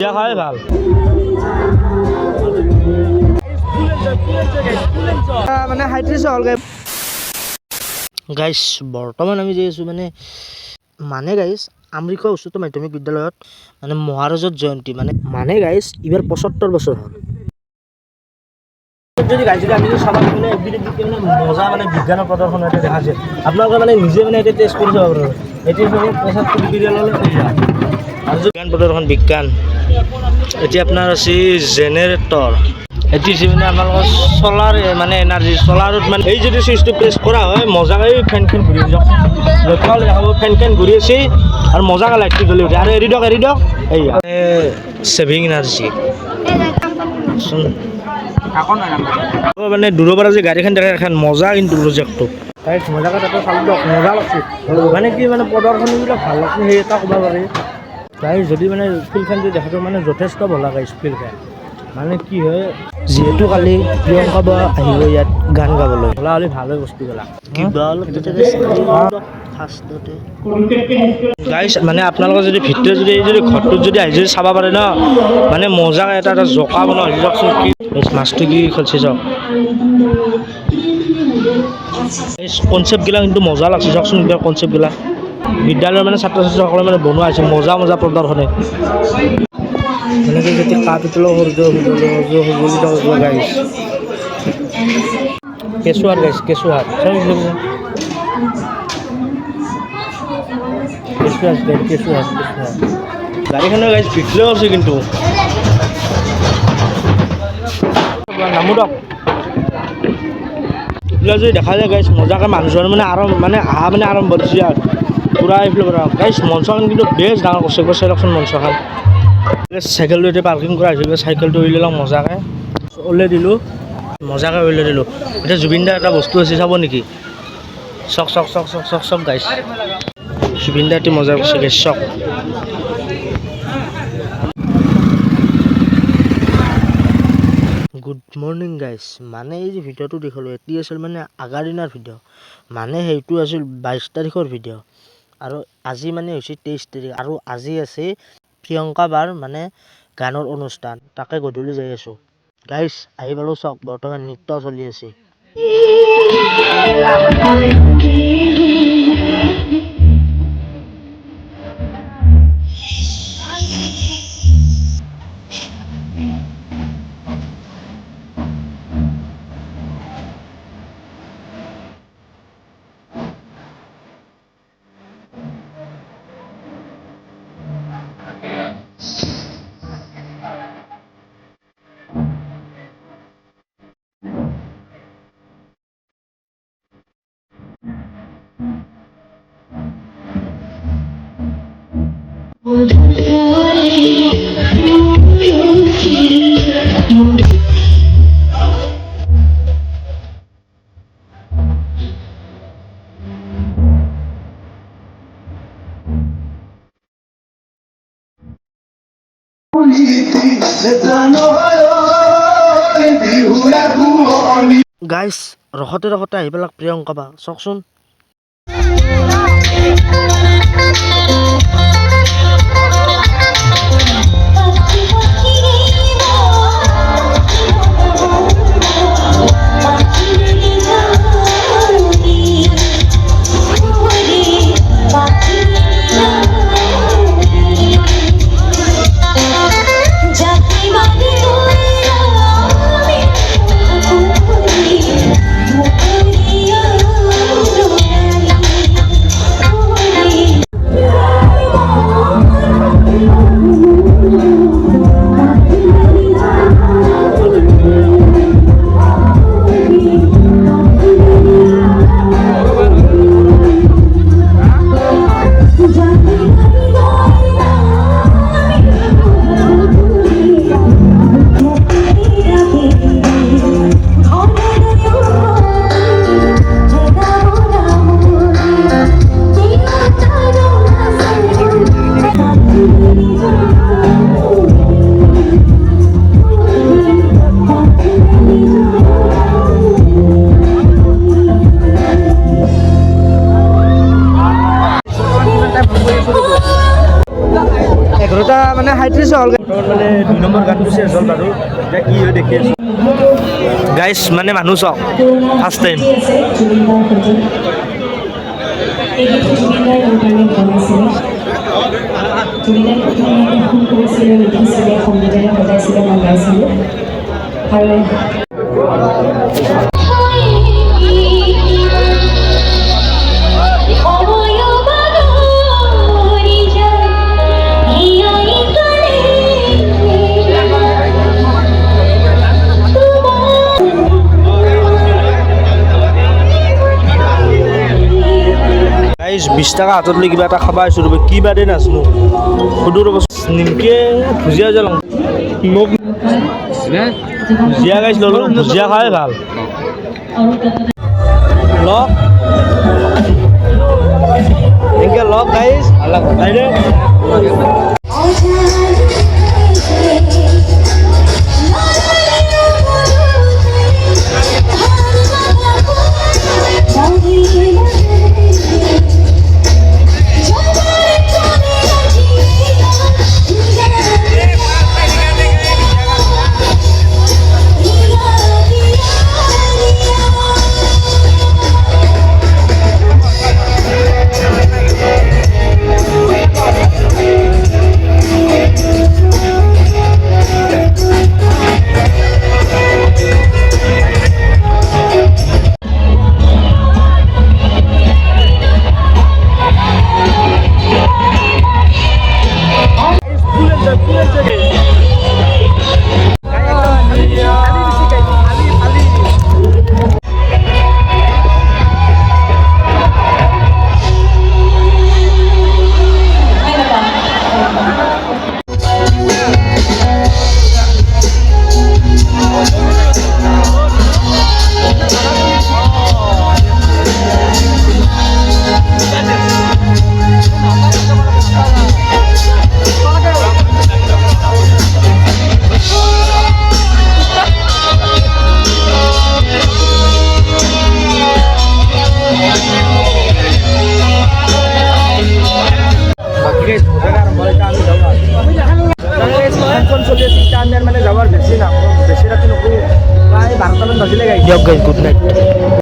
দিয়া খাই ভাল মানে 37 হল গাইস বৰ্তমান আমি যে আছো মানে গাইস আমৰিকা উচ্চতৰ মাধ্যমিক বিদ্যালয়ত মানে মহাৰাজত জয়ন্তী মানে গাইস ইবাৰ 75 বছৰ হ'ল যদি গাইস যদি আমি সবাই মজা বিজ্ঞানৰ প্ৰদৰ্শন এটা দেখা যায় আপোনালোকে নিজে এটা টেষ্ট কৰি চাব পাৰে এটি প্ৰেছাৰ কুকাৰ ললে আৰু বিজ্ঞান প্ৰদৰ্শন বিজ্ঞান এতিয়া আপোনাৰ আছে জেনেৰেটৰ এটি আপোনালোকৰ সোলাৰ এনাৰ্জি সোলাৰত এই যদি সুইচটো প্ৰেছ কৰা হয় মজাকৈ ফেনখন ঘূৰি যাওক লক্ষ্য দেখাব ফেনখন ঘূৰি আছে আৰু মজাকৈ লাইটটো জ্বলি উঠে আৰু এৰি দিয়ক এই ছেভিং এনাৰ্জি দূৰৰ পৰা যে গাড়ীখন দেখা এখন মজা কিন্তু প্ৰজেক্টটো মজাকৈ তাতে চালোঁ দিয়ক মজা লাগছে কি প্ৰদৰ্শনীবিলাক ভাল লাগছে সেই এটা ক'ব পাৰি গাইজ যদি ফিল্ডখন যদি দেখাটো যথেষ্ট ভাল লাগে ফিল্ডখন কি হয় যিহেতু কালি প্ৰিয়ংকা বা আহিব ইয়াত গান গাবলৈ হ'লে হ'লে ভাল হয় বস্তুবিলাক গাইজ আপোনালোকৰ যদি ভিতৰত যদি ঘৰটোত যদি আহি যদি চাব পাৰে ন মজাকৈ এটা জকা বনোৱা হৈছে চাওকচোন কি মাছটো কি খেলছে চাওক এই কনচেপ্টবিলাক কিন্তু মজা লাগছে চাওকচোন এইবিলাক কনচেপ্টবিলাক বিদ্যালয়ৰ ছাত্ৰ ছাত্ৰীসকলে বনোৱা হৈছে মজা মজা প্ৰদৰ্শনী যদি কাপিতলৰ সূৰ্য গাইছ কেঁচুৱাৰ কেঁচুৱাৰ গাড়ীখনৰ গাইছ ভিতৰেও আছে কিন্তু নামো দক এইবিলাক যদি দেখা যায় গাইছ মজাকৈ মানুহজন আহা আৰম্ভ দিছে আৰু পুৰা এইফালে পৰা গাইছ মঞ্চখন কিন্তু বেষ্ট ডাঙৰ কৰিছে চাইলকচোন মঞ্চখন চাইকেলটো এতিয়া পাৰ্কিং কৰা হৈছিল চাইকেলটো উলিয়াই লওঁ মজাকৈ ওলাই দিলোঁ মজাকৈ উলিয়াই দিলোঁ এতিয়া জুবিন দাৰ এটা বস্তু আছে চাব নেকি চক চক চক চক চক চক গাইছ জুবিন দা এটি মজা কৰিছে গাইছ চক গুড মৰ্ণিং গাইছ এই যে ভিডিঅ'টো দেখিলোঁ এটি আছিল আগাৰ দিনৰ ভিডিঅ' সেইটো আছিল 22 তাৰিখৰ ভিডিঅ' আৰু আজি হৈছে 23 তাৰিখ আৰু আজি আছে প্ৰিয়ংকা বাৰ গানৰ অনুষ্ঠান তাকে গধূলি যাই আছোঁ গাইছ আহি পালোঁ চাওক বৰ্তমান নৃত্য চলি আছে গাইছ ৰখতে আহি পেলাক প্ৰিয়ংকা বা চাওকচোন মানে 2 নম্বৰ গানটো চেছ হ'ল বাৰু এতিয়া কি হয় দেখি আছোঁ গাইছ মানে মানুহ চাওক ফাৰ্ষ্ট টাইম গাইছ 20 টকা হাতত লৈ কিবা এটা খাবা আছোঁ ৰ'ব কি বাদে নাজানো সুধো ৰ'ব নিমকি ভুজিয়া জ্বলাওঁ মোক ভুজিয়া গাইছ ল'লোঁ ভুজিয়া খাই ভাল লগ এনেকৈ লগ গাইছ ডাইৰেক্ট মানে যাওয়াৰ বেশি না বেশি ৰাতে নকৰো প্ৰায় 12টা মান বাজিলে গাইছ দিয়ক গাইছ গুড নাইট